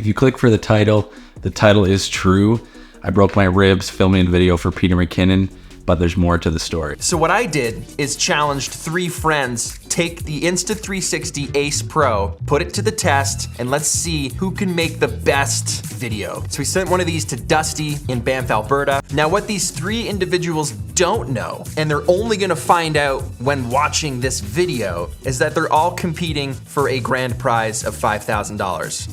If you click for the title is true. I broke my ribs filming the video for Peter McKinnon, but there's more to the story. So what I did is challenged 3 friends, take the Insta360 Ace Pro, put it to the test, and let's see who can make the best video. So we sent one of these to Dusty in Banff, Alberta. Now what these 3 individuals don't know, and they're only gonna find out when watching this video, is that they're all competing for a grand prize of $5,000.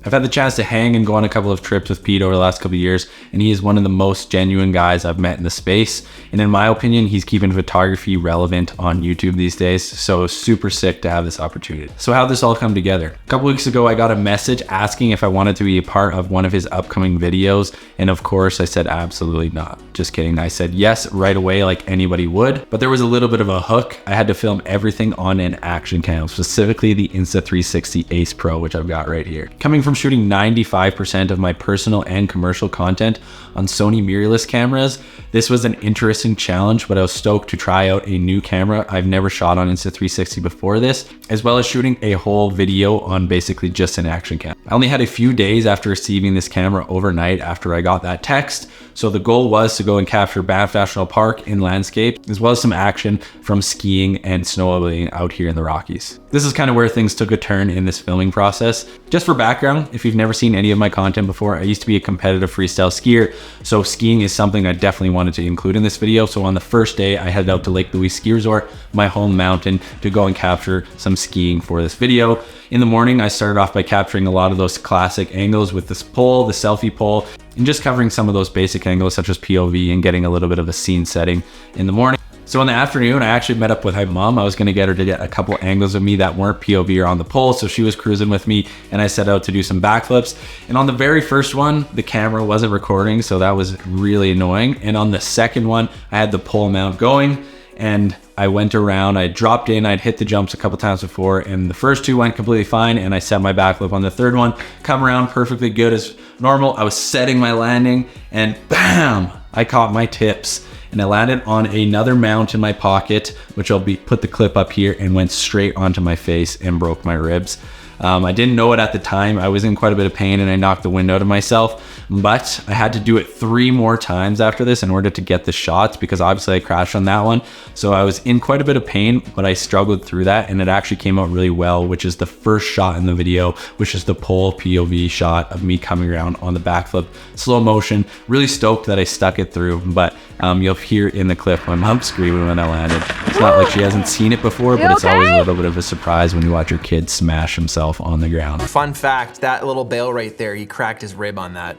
I've had the chance to hang and go on a couple of trips with Pete over the last couple of years, and he is one of the most genuine guys I've met in the space. And in my opinion, he's keeping photography relevant on YouTube these days. So super sick to have this opportunity. So how'd this all come together? A couple weeks ago, I got a message asking if I wanted to be a part of one of his upcoming videos. And of course I said, absolutely not. Just kidding. I said yes right away like anybody would, but there was a little bit of a hook. I had to film everything on an action cam, specifically the Insta360 Ace Pro, which I've got right here. Coming from shooting 95% of my personal and commercial content on Sony mirrorless cameras, this was an interesting challenge, but I was stoked to try out a new camera I've never shot on Insta360 before this, as well as shooting a whole video on basically just an action cam. I only had a few days after receiving this camera overnight after I got that text, so the goal was to go and capture Banff National Park in landscape, as well as some action from skiing and snowmobiling out here in the Rockies. This is kind of where things took a turn in this filming process. Just for background, if you've never seen any of my content before, I used to be a competitive freestyle skier, so skiing is something I definitely wanted to include in this video. So on the first day, I headed out to Lake Louise Ski Resort, my home mountain, to go and capture some skiing for this video. In the morning, I started off by capturing a lot of those classic angles with this pole, the selfie pole, and just covering some of those basic angles such as POV and getting a little bit of a scene setting in the morning. So in the afternoon, I actually met up with my mom. I was gonna get her to get a couple angles of me that weren't POV or on the pole, so she was cruising with me and I set out to do some backflips. And on the very first one, the camera wasn't recording, so that was really annoying. And on the second one, I had the pole mount going and I went around, I dropped in, I'd hit the jumps a couple times before, and the first 2 went completely fine, and I set my backflip on the third one, come around perfectly good as normal. I was setting my landing, and bam, I caught my tips, and I landed on another mount in my pocket, which I'll put the clip up here, and went straight onto my face and broke my ribs. I didn't know it at the time. I was in quite a bit of pain and I knocked the wind out of myself, but I had to do it 3 more times after this in order to get the shots, because obviously I crashed on that one. So I was in quite a bit of pain, but I struggled through that and it actually came out really well, which is the first shot in the video, which is the pole POV shot of me coming around on the backflip, slow motion. Really stoked that I stuck it through, but you'll hear in the clip my mom screaming when I landed. It's not like she hasn't seen it before, but it's always a little bit of a surprise when you watch your kid smash himself on the ground. Fun fact, that little bale right there, he cracked his rib on that.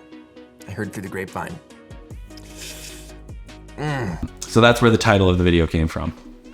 I heard through the grapevine. So that's where the title of the video came from.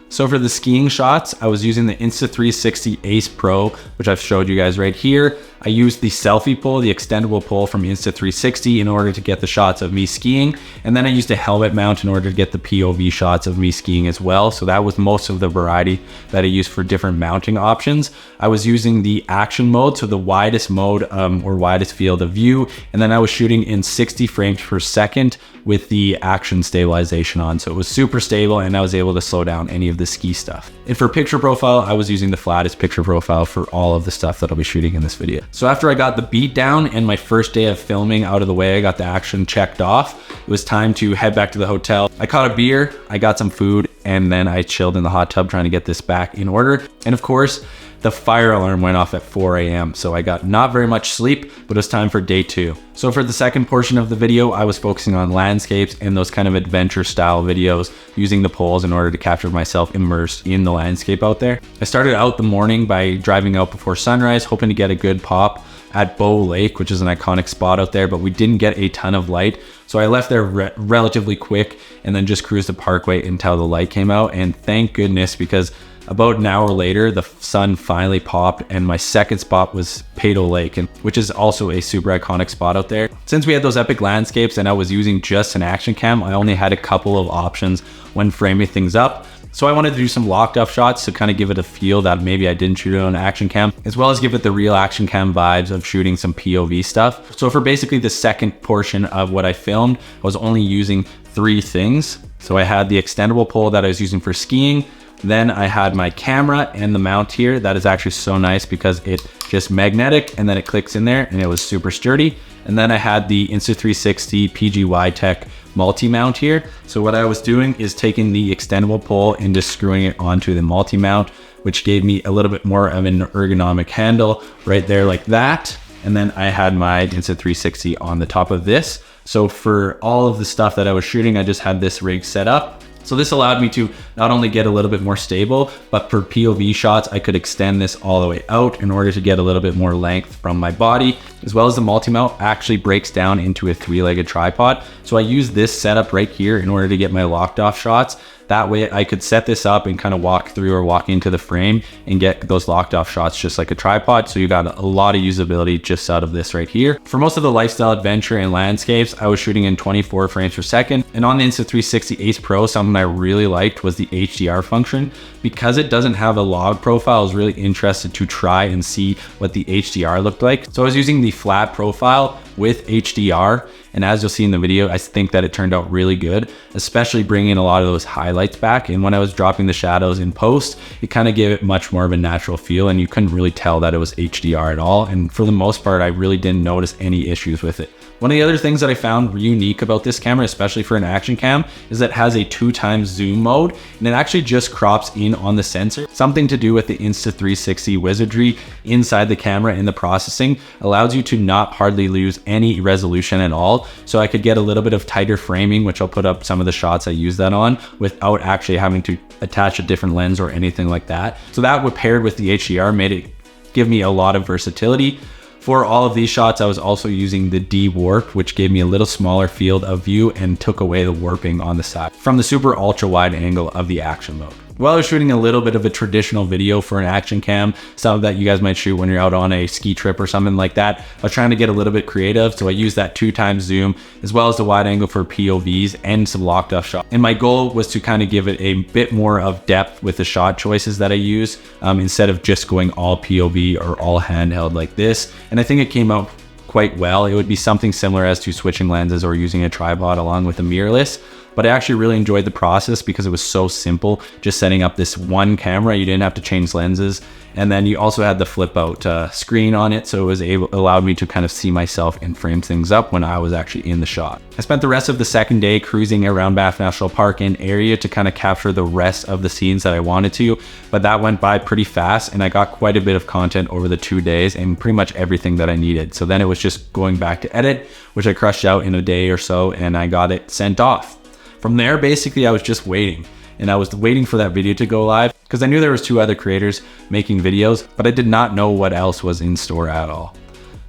So for the skiing shots, I was using the Insta360 Ace Pro, which I've showed you guys right here. I used the selfie pole, the extendable pole from Insta360 in order to get the shots of me skiing. And then I used a helmet mount in order to get the POV shots of me skiing as well. So that was most of the variety that I used for different mounting options. I was using the action mode, so the widest mode or widest field of view. And then I was shooting in 60 frames per second with the action stabilization on. So it was super stable and I was able to slow down any of the ski stuff. And for picture profile, I was using the flattest picture profile for all of the stuff that I'll be shooting in this video. So after I got the beat down and my first day of filming out of the way, I got the action checked off, it was time to head back to the hotel. I caught a beer, I got some food, and then I chilled in the hot tub trying to get this back in order. And of course, the fire alarm went off at 4 a.m. So I got not very much sleep, but it was time for day 2. So for the second portion of the video, I was focusing on landscapes and those kind of adventure style videos using the poles in order to capture myself immersed in the landscape out there. I started out the morning by driving out before sunrise, hoping to get a good pop at Bow Lake, which is an iconic spot out there, but we didn't get a ton of light. So I left there relatively quick and then just cruised the parkway until the light came out. And thank goodness, because about an hour later, the sun finally popped and my second spot was Peyto Lake, which is also a super iconic spot out there. Since we had those epic landscapes and I was using just an action cam, I only had a couple of options when framing things up. So I wanted to do some locked up shots to kind of give it a feel that maybe I didn't shoot it on action cam, as well as give it the real action cam vibes of shooting some POV stuff. So for basically the second portion of what I filmed, I was only using 3 things. So I had the extendable pole that I was using for skiing, Then I had my camera and the mount here. That is actually so nice because it just magnetic and then it clicks in there and it was super sturdy. And then I had the Insta360 PGY Tech multi-mount here. So what I was doing is taking the extendable pole and just screwing it onto the multi-mount, which gave me a little bit more of an ergonomic handle right there like that. And then I had my Insta360 on the top of this. So for all of the stuff that I was shooting, I just had this rig set up. So this allowed me to not only get a little bit more stable, but for POV shots, I could extend this all the way out in order to get a little bit more length from my body, as well as the multi-mount actually breaks down into a 3-legged tripod. So I use this setup right here in order to get my locked off shots. That way I could set this up and kind of walk through or walk into the frame and get those locked off shots just like a tripod. So you got a lot of usability just out of this right here. For most of the lifestyle, adventure, and landscapes, I was shooting in 24 frames per second. And on the Insta360 Ace Pro, something I really liked was the HDR function. Because it doesn't have a log profile, I was really interested to try and see what the HDR looked like. So I was using the flat profile with HDR. And as you'll see in the video, I think that it turned out really good, especially bringing a lot of those highlights back. And when I was dropping the shadows in post, it kind of gave it much more of a natural feel and you couldn't really tell that it was HDR at all. And for the most part, I really didn't notice any issues with it. One of the other things that I found unique about this camera, especially for an action cam, is that it has a 2x zoom mode and it actually just crops in on the sensor. Something to do with the Insta360 wizardry inside the camera and the processing allows you to not hardly lose any resolution at all. So I could get a little bit of tighter framing, which I'll put up some of the shots I use that on without actually having to attach a different lens or anything like that. So that paired with the HDR made it give me a lot of versatility. For all of these shots, I was also using the D-warp, which gave me a little smaller field of view and took away the warping on the side from the super ultra wide angle of the action mode. While I was shooting a little bit of a traditional video for an action cam, stuff that you guys might shoot when you're out on a ski trip or something like that, I was trying to get a little bit creative. So I used that 2x zoom as well as the wide angle for POVs and some locked off shots. And my goal was to kind of give it a bit more of depth with the shot choices that I use instead of just going all POV or all handheld like this. And I think it came out quite well. It would be something similar as to switching lenses or using a tripod along with a mirrorless. But I actually really enjoyed the process because it was so simple, just setting up this one camera. You didn't have to change lenses. And then you also had the flip out screen on it. So it allowed me to kind of see myself and frame things up when I was actually in the shot. I spent the rest of the second day cruising around Banff National Park and area to kind of capture the rest of the scenes that I wanted to, but that went by pretty fast and I got quite a bit of content over the 2 days and pretty much everything that I needed. So then it was just going back to edit, which I crushed out in a day or so and I got it sent off. From there, basically, I was just waiting. And I was waiting for that video to go live because I knew there was 2 other creators making videos, but I did not know what else was in store at all.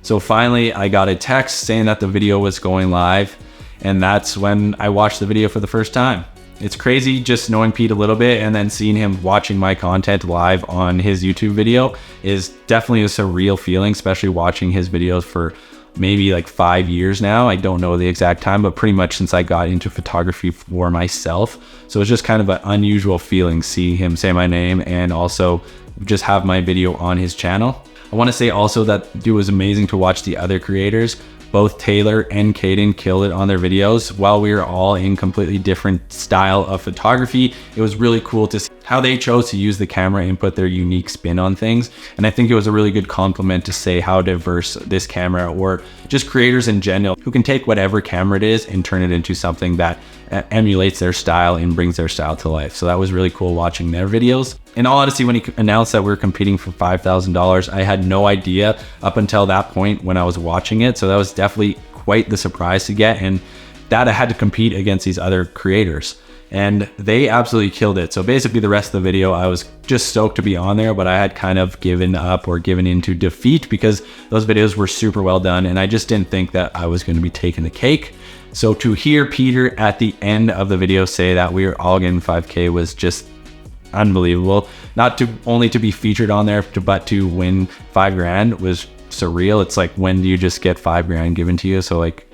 So finally, I got a text saying that the video was going live. And that's when I watched the video for the first time. It's crazy just knowing Pete a little bit and then seeing him watching my content live on his YouTube video is definitely a surreal feeling, especially watching his videos for maybe like 5 years now. I don't know the exact time, but pretty much since I got into photography for myself. So it's just kind of an unusual feeling seeing him say my name and also just have my video on his channel. I want to say also that it was amazing to watch the other creators. Both Taylor and Caden killed it on their videos. While we were all in completely different style of photography, it was really cool to see how they chose to use the camera and put their unique spin on things. And I think it was a really good compliment to say how diverse this camera, or just creators in general, who can take whatever camera it is and turn it into something that emulates their style and brings their style to life. So that was really cool watching their videos. In all honesty, when he announced that we were competing for $5,000, I had no idea up until that point when I was watching it. So that was definitely quite the surprise to get. And that I had to compete against these other creators. And they absolutely killed it. So basically the rest of the video, I was just stoked to be on there, but I had kind of given up or given into defeat because those videos were super well done. And I just didn't think that I was going to be taking the cake. So to hear Peter at the end of the video say that we were all getting 5K was just unbelievable. Not to only to be featured on there, but to win $5 grand was surreal. It's like, when do you just get $5 grand given to you? So like,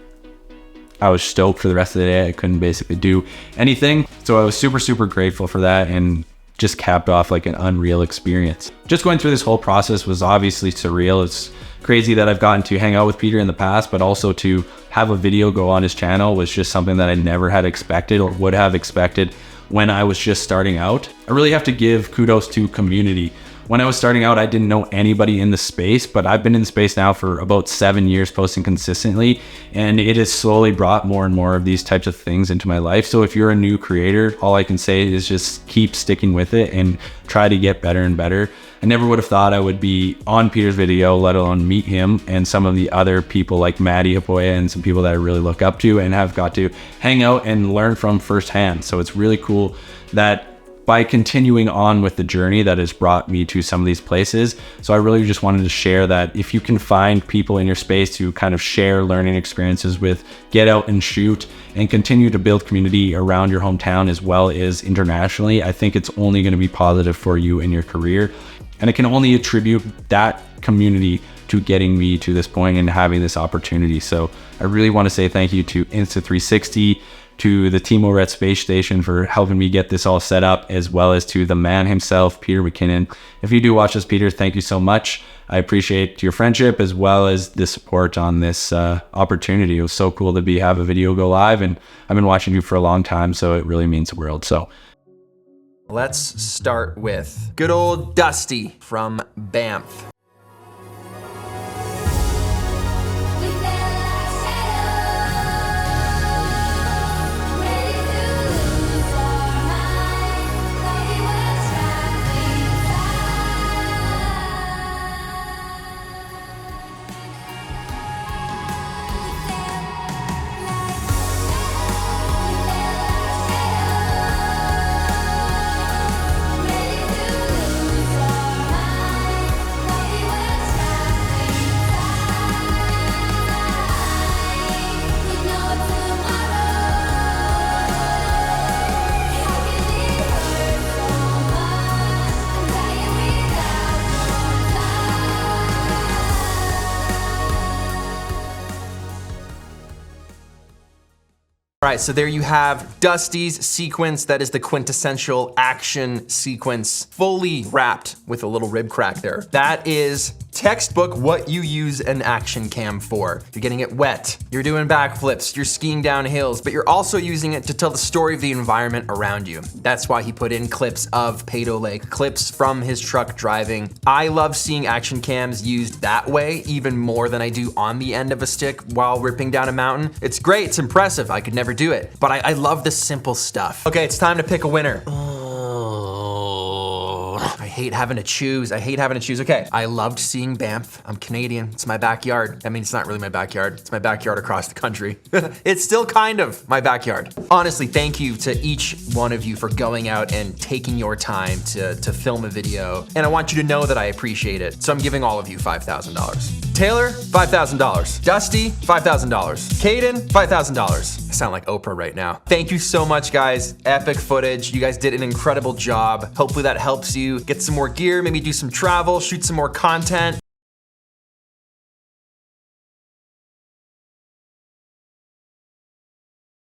I was stoked for the rest of the day. I couldn't basically do anything. So I was super grateful for that and just capped off like an unreal experience. Just going through this whole process was obviously surreal. It's crazy that I've gotten to hang out with Peter in the past, but also to have a video go on his channel was just something that I never had expected or would have expected when I was just starting out. I really have to give kudos to community. When I was starting out, I didn't know anybody in the space, but I've been in the space now for about 7 years posting consistently, and it has slowly brought more and more of these types of things into my life. So if you're a new creator, all I can say is just keep sticking with it and try to get better and better. I never would have thought I would be on Peter's video, let alone meet him and some of the other people like Maddie Hapoya and some people that I really look up to and have got to hang out and learn from firsthand. So it's really cool that by continuing on with the journey that has brought me to some of these places. So I really just wanted to share that if you can find people in your space to kind of share learning experiences with, get out and shoot and continue to build community around your hometown as well as internationally, I think it's only going to be positive for you in your career. And I can only attribute that community to getting me to this point and having this opportunity. So I really want to say thank you to Insta360, to the team over at Space Station for helping me get this all set up, as well as to the man himself, Peter McKinnon. If you do watch this, Peter, thank you so much. I appreciate your friendship as well as the support on this opportunity. It was so cool to have a video go live, and I've been watching you for a long time, so it really means the world. So let's start with good old Dusty from Banff. All right, so there you have Dusty's sequence. That is the quintessential action sequence, fully wrapped with a little rib crack there. That is textbook what you use an action cam for. You're getting it wet, you're doing backflips, you're skiing down hills, but you're also using it to tell the story of the environment around you. That's why he put in clips of Peyto Lake, clips from his truck driving. I love seeing action cams used that way, even more than I do on the end of a stick while ripping down a mountain. It's great, it's impressive, I could never do it, but I love the simple stuff. Okay, it's time to pick a winner. I hate having to choose. Okay, I loved seeing Banff. I'm Canadian, it's my backyard. I mean, it's not really my backyard. It's my backyard across the country. It's still kind of my backyard. Honestly, thank you to each one of you for going out and taking your time to film a video. And I want you to know that I appreciate it. So I'm giving all of you $5,000. Taylor, $5,000. Dusty, $5,000. Caden, $5,000. I sound like Oprah right now. Thank you so much, guys. Epic footage. You guys did an incredible job. Hopefully that helps you get some more gear, maybe do some travel, shoot some more content.